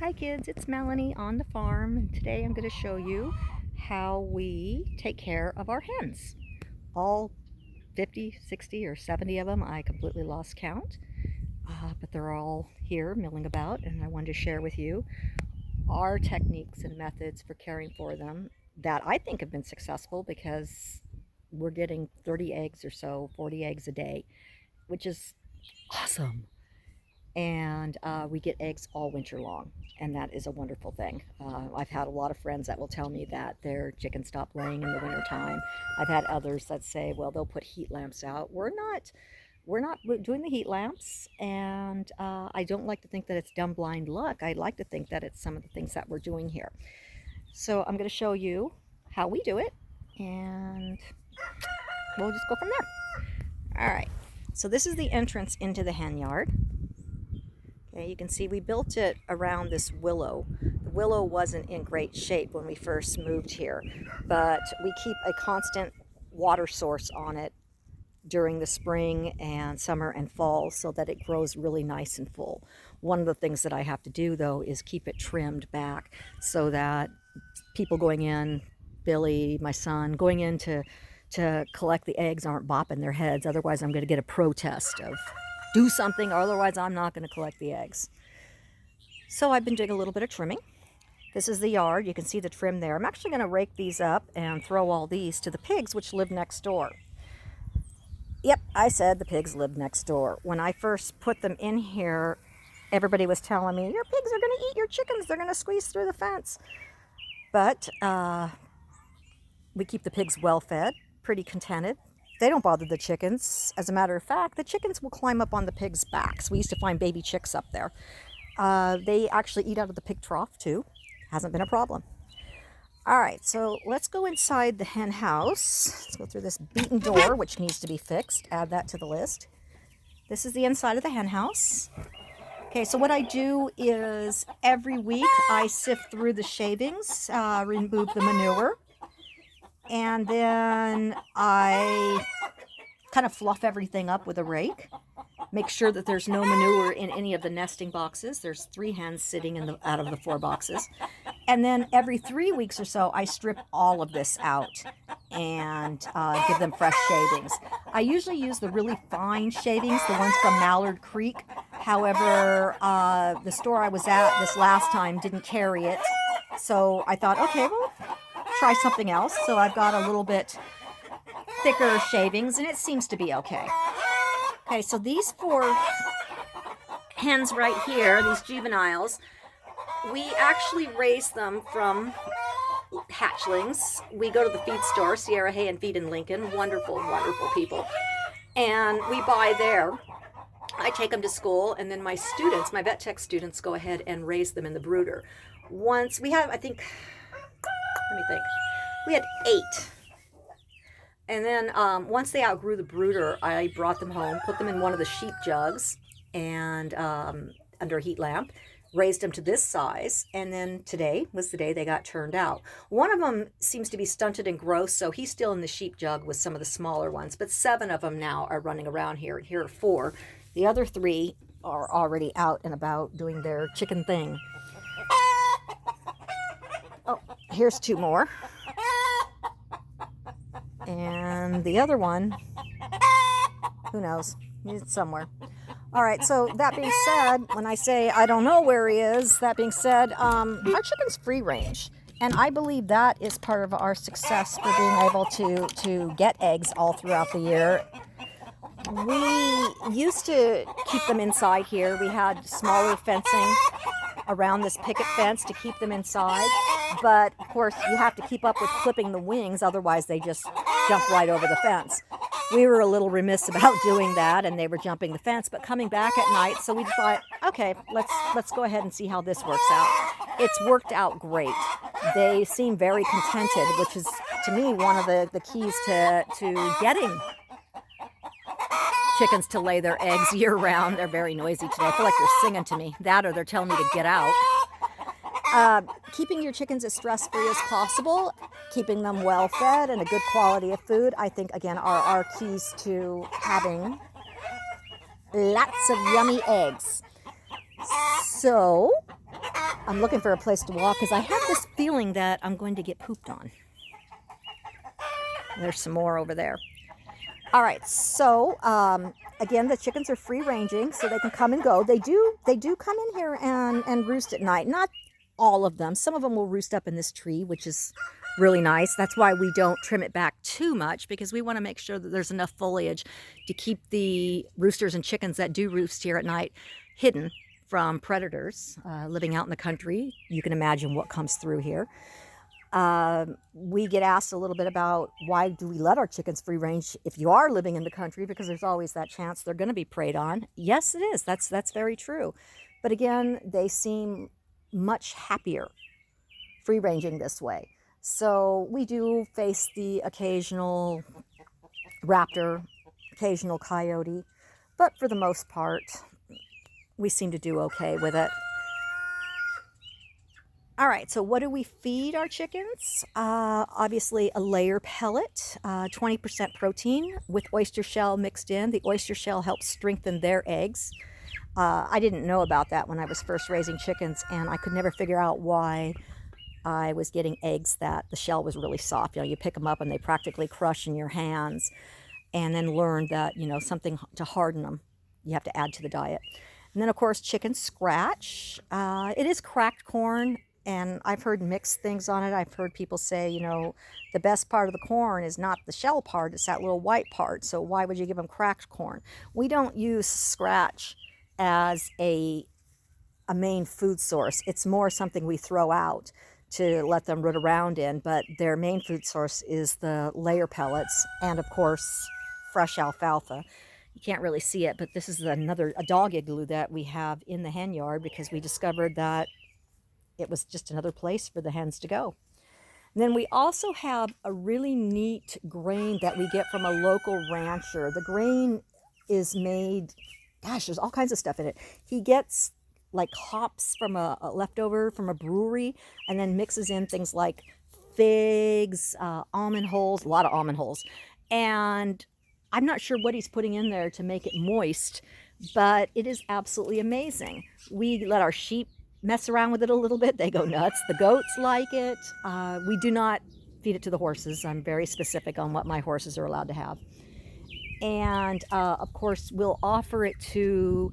Hi kids, it's Melanie on the farm, and today I'm going to show you how we take care of our hens. All 50, 60, or 70 of them, I completely lost count, but they're all here milling about, and I wanted to share with you our techniques and methods for caring for them that I think have been successful because we're getting 30 eggs or so, 40 eggs a day, which is awesome. And we get eggs all winter long, and that is a wonderful thing. I've had a lot of friends that will tell me that their chickens stop laying in the winter time. I've had others that say, well, they'll put heat lamps out. We're not doing the heat lamps, and I don't like to think that it's dumb blind luck. I like to think that it's some of the things that we're doing here. So I'm going to show you how we do it, and we'll just go from there. All right, so this is the entrance into the hen yard. Okay, you can see we built it around this willow. The willow wasn't in great shape when we first moved here, but we keep a constant water source on it during the spring and summer and fall so that it grows really nice and full. One of the things that I have to do though is keep it trimmed back so that people going in, Billy, my son, going in to collect the eggs aren't bopping their heads. Otherwise I'm going to get a protest of do something, or otherwise I'm not going to collect the eggs. So I've been doing a little bit of trimming. This is the yard. You can see the trim there. I'm actually going to rake these up and throw all these to the pigs, which live next door. Yep, I said the pigs live next door. When I first put them in here, everybody was telling me, your pigs are going to eat your chickens. They're going to squeeze through the fence. But we keep the pigs well fed, pretty contented. They don't bother the chickens. As a matter of fact, the chickens will climb up on the pigs' backs. We used to find baby chicks up there. They actually eat out of the pig trough too. Hasn't been a problem. All right, so let's go inside the hen house. Let's go through this beaten door, which needs to be fixed. Add that to the list. This is the inside of the hen house. Okay, so what I do is every week I sift through the shavings, remove the manure, and then I kind of fluff everything up with a rake. Make sure that there's no manure in any of the nesting boxes. There's 3 hens sitting out of the 4 boxes. And then every 3 weeks or so, I strip all of this out and give them fresh shavings. I usually use the really fine shavings, the ones from Mallard Creek. However, the store I was at this last time didn't carry it. So I thought, okay, well, try something else. So I've got a little bit thicker shavings, and it seems to be okay. Okay, so these 4 hens right here, these juveniles, we actually raise them from hatchlings. We go to the feed store, Sierra Hay and Feed in Lincoln. Wonderful, wonderful people. And we buy there. I take them to school, and then my students, my vet tech students, go ahead and raise them in the brooder. Once we have, I think, let me think, we had 8. And then once they outgrew the brooder, I brought them home, put them in one of the sheep jugs and under a heat lamp, raised them to this size, and then today was the day they got turned out. One of them seems to be stunted and gross, so he's still in the sheep jug with some of the smaller ones, but 7 of them now are running around here. Here are 4. The other 3 are already out and about doing their chicken thing. Oh, here's 2 more. And the other one, who knows, he's somewhere. All right, so that being said, when I say I don't know where he is, that being said, our chicken's free range. And I believe that is part of our success for being able to get eggs all throughout the year. We used to keep them inside here. We had smaller fencing around this picket fence to keep them inside. But of course, you have to keep up with clipping the wings, otherwise they just jump right over the fence. We were a little remiss about doing that, and they were jumping the fence, but coming back at night, so we thought, okay, let's go ahead and see how this works out. It's worked out great. They seem very contented, which is, to me, one of the keys to getting chickens to lay their eggs year-round. They're very noisy today. I feel like they're singing to me. That, or they're telling me to get out. Keeping your chickens as stress-free as possible, keeping them well-fed and a good quality of food, I think, again, are our keys to having lots of yummy eggs. So, I'm looking for a place to walk because I have this feeling that I'm going to get pooped on. There's some more over there. All right, so again, the chickens are free ranging, so they can come and go. They do come in here and roost at night. Not all of them. Some of them will roost up in this tree, which is really nice. That's why we don't trim it back too much, because we want to make sure that there's enough foliage to keep the roosters and chickens that do roost here at night hidden from predators. Living out in the country, you can imagine what comes through here. We get asked a little bit about why do we let our chickens free range if you are living in the country, because there's always that chance they're going to be preyed on. Yes, it is. That's very true. But again, they seem much happier free ranging this way. So we do face the occasional raptor, occasional coyote, but for the most part, we seem to do okay with it. All right, so what do we feed our chickens? Obviously a layer pellet, 20% protein with oyster shell mixed in. The oyster shell helps strengthen their eggs. I didn't know about that when I was first raising chickens, and I could never figure out why I was getting eggs that the shell was really soft. You know, you pick them up and they practically crush in your hands, and then learn that, you know, something to harden them you have to add to the diet. And then, of course, chicken scratch. It is cracked corn. And I've heard mixed things on it. I've heard people say, you know, the best part of the corn is not the shell part, it's that little white part. So why would you give them cracked corn? We don't use scratch as a main food source. It's more something we throw out to let them root around in. But their main food source is the layer pellets and, of course, fresh alfalfa. You can't really see it, but this is a dog igloo that we have in the hen yard because we discovered that it was just another place for the hens to go. And then we also have a really neat grain that we get from a local rancher. The grain is made, gosh, there's all kinds of stuff in it. He gets like hops from a leftover from a brewery, and then mixes in things like figs, almond hulls, a lot of almond hulls. And I'm not sure what he's putting in there to make it moist, but it is absolutely amazing. We let our sheep mess around with it a little bit. They go nuts. The goats like it. We do not feed it to the horses. I'm very specific on what my horses are allowed to have. And of course, we'll offer it to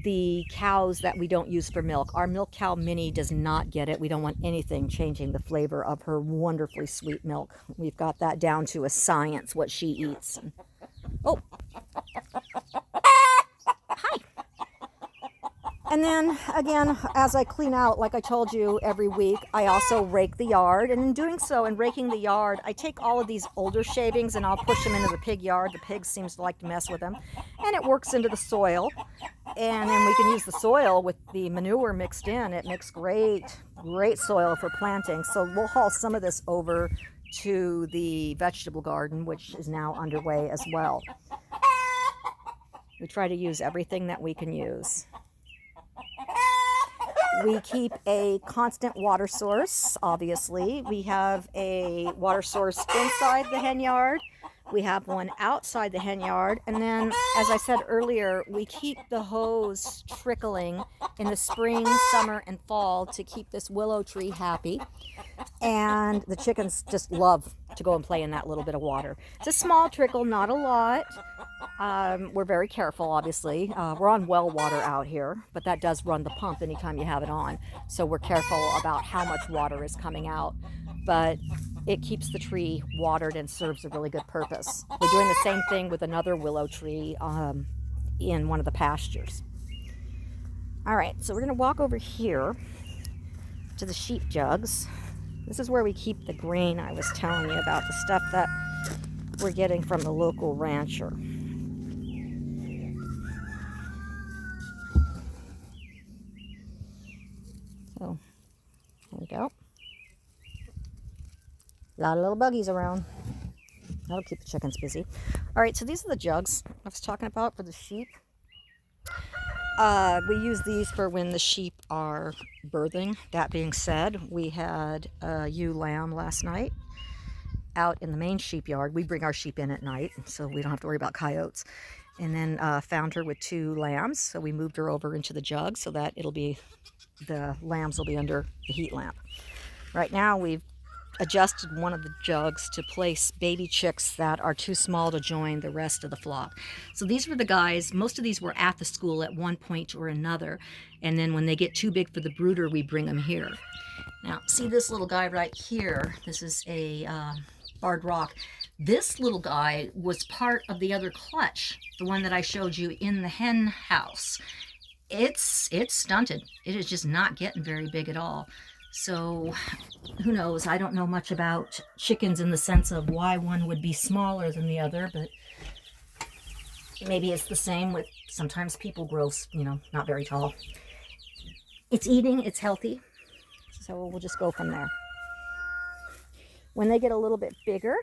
the cows that we don't use for milk. Our milk cow Minnie does not get it. We don't want anything changing the flavor of her wonderfully sweet milk. We've got that down to a science, what she eats. Oh. Hi. And then again, as I clean out, like I told you, every week, I also rake the yard. And in doing so, in raking the yard, I take all of these older shavings and I'll push them into the pig yard. The pig seems to like to mess with them. And it works into the soil. And then we can use the soil with the manure mixed in. It makes great soil for planting. So we'll haul some of this over to the vegetable garden, which is now underway as well. We try to use everything that we can use. We keep a constant water source, obviously. We have a water source inside the hen yard. We have one outside the hen yard. And then, as I said earlier, we keep the hose trickling in the spring, summer, and fall to keep this willow tree happy. And the chickens just love to go and play in that little bit of water. It's a small trickle, not a lot. We're very careful, obviously. We're on well water out here, but that does run the pump anytime you have it on. So we're careful about how much water is coming out. But it keeps the tree watered and serves a really good purpose. We're doing the same thing with another willow tree in one of the pastures. All right, so we're going to walk over here to the sheep jugs. This is where we keep the grain I was telling you about, the stuff that we're getting from the local rancher. So, there we go. A lot of little buggies around. That'll keep the chickens busy. All right, so these are the jugs I was talking about for the sheep. We use these for when the sheep are birthing. That being said, we had a ewe lamb last night out in the main sheep yard. We bring our sheep in at night, so we don't have to worry about coyotes. And then found her with 2 lambs, so we moved her over into the jug so that the lambs will be under the heat lamp. Right now we've adjusted one of the jugs to place baby chicks that are too small to join the rest of the flock. So these were the guys, most of these were at the school at one point or another, and then when they get too big for the brooder, we bring them here. Now, see this little guy right here? This is a barred rock. This little guy was part of the other clutch, the one that I showed you in the hen house. It's stunted. It is just not getting very big at all. So who knows? I don't know much about chickens in the sense of why one would be smaller than the other, but maybe it's the same with sometimes people grow, not very tall. It's eating, it's healthy, so we'll just go from there. When they get a little bit bigger,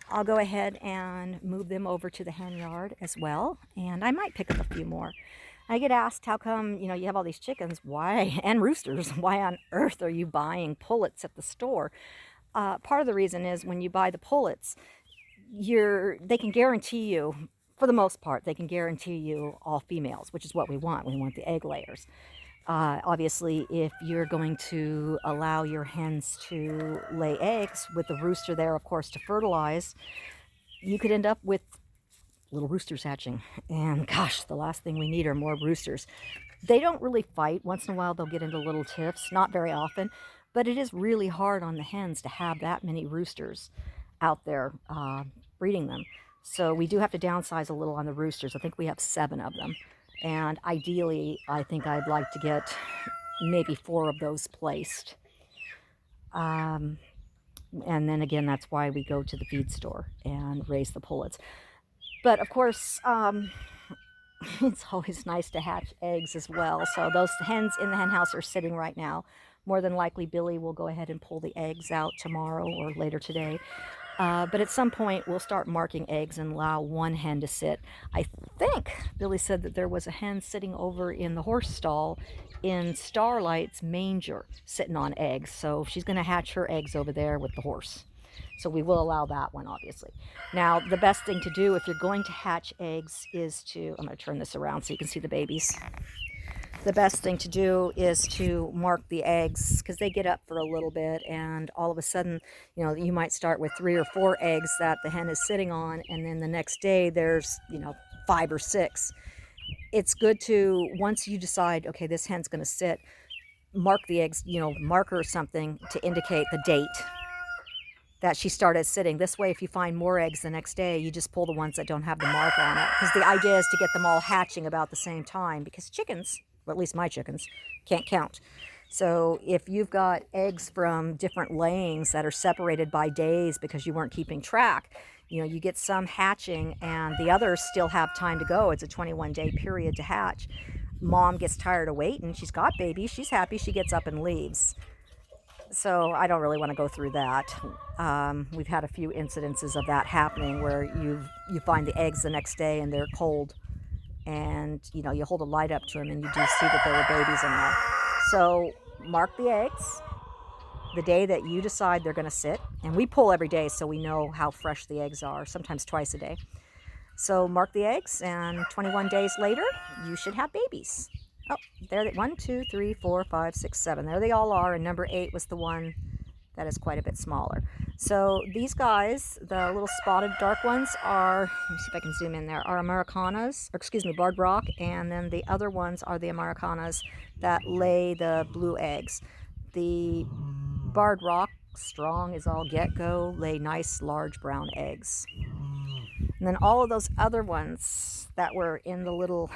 I'll go ahead and move them over to the hen yard as well, and I might pick up a few more. I get asked, how come, you have all these chickens, why, and roosters, why on earth are you buying pullets at the store? Part of the reason is when you buy the pullets, they can guarantee you, for the most part, they can guarantee you all females, which is what we want. We want the egg layers. Obviously, if you're going to allow your hens to lay eggs with the rooster there, of course, to fertilize, you could end up with little roosters hatching. And gosh, the last thing we need are more roosters. They don't really fight. Once in a while, they'll get into little tiffs, not very often, but it is really hard on the hens to have that many roosters out there breeding them. So we do have to downsize a little on the roosters. I think we have 7 of them. And ideally, I think I'd like to get maybe 4 of those placed. And then again, that's why we go to the feed store and raise the pullets. But of course, it's always nice to hatch eggs as well. So those hens in the hen house are sitting right now. More than likely, Billy will go ahead and pull the eggs out tomorrow or later today. But at some point, we'll start marking eggs and allow 1 hen to sit. I think Billy said that there was a hen sitting over in the horse stall in Starlight's manger, sitting on eggs. So she's going to hatch her eggs over there with the horse. So we will allow that one, obviously. Now, the best thing to do if you're going to hatch eggs is to, I'm going to turn this around so you can see the babies. The best thing to do is to mark the eggs, because they get up for a little bit, and all of a sudden, you might start with 3 or 4 eggs that the hen is sitting on, and then the next day there's, 5 or 6. It's good to, once you decide, okay, this hen's going to sit, mark the eggs, marker something to indicate the date that she started sitting. This way, if you find more eggs the next day, you just pull the ones that don't have the mark on it. Because the idea is to get them all hatching about the same time, because chickens, or at least my chickens, can't count. So if you've got eggs from different layings that are separated by days because you weren't keeping track, you get some hatching and the others still have time to go. It's a 21-day period to hatch. Mom gets tired of waiting. She's got babies. She's happy. She gets up and leaves. So I don't really want to go through that. We've had a few incidences of that happening where you find the eggs the next day and they're cold, and you hold a light up to them and you do see that there were babies in there. So mark the eggs the day that you decide they're going to sit, and we pull every day so we know how fresh the eggs are, sometimes twice a day. So mark the eggs, and 21 days later you should have babies. Oh, there they 1, 2, 3, 4, 5, 6, 7. There they all are, and number 8 was the one that is quite a bit smaller. So these guys, the little spotted dark ones, are, let me see if I can zoom in there, are Americanas, or excuse me, Barred Rock, and then the other ones are the Americanas that lay the blue eggs. The Barred Rock, strong as all get-go, lay nice large brown eggs. And then all of those other ones that were in the little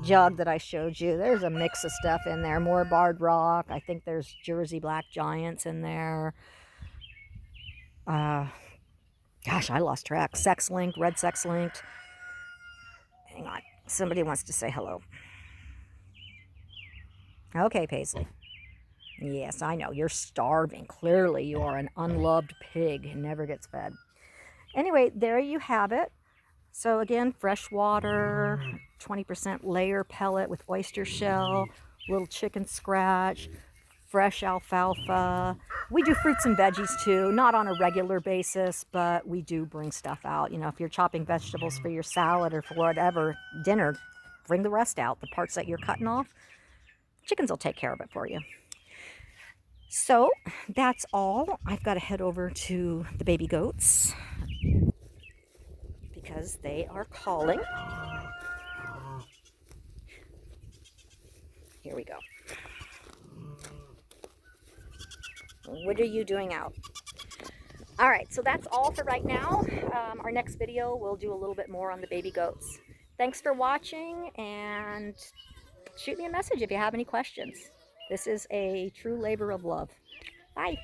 jug that I showed you, there's a mix of stuff in there. More Barred Rock. I think there's Jersey Black Giants in there. Gosh, I lost track. Sex-linked, red sex-linked. Hang on. Somebody wants to say hello. Okay, Paisley. Yes, I know. You're starving. Clearly, you are an unloved pig and never gets fed. Anyway, there you have it. So again, fresh water, 20% layer pellet with oyster shell, little chicken scratch, fresh alfalfa. We do fruits and veggies too, not on a regular basis, but we do bring stuff out. You know, if you're chopping vegetables for your salad or for whatever dinner, bring the rest out, the parts that you're cutting off. Chickens will take care of it for you. So that's all. I've got to head over to the baby goats because they are calling. Here we go. What are you doing out? All right, so that's all for right now. Our next video, we'll do a little bit more on the baby goats. Thanks for watching, and shoot me a message if you have any questions. This is a true labor of love. Bye.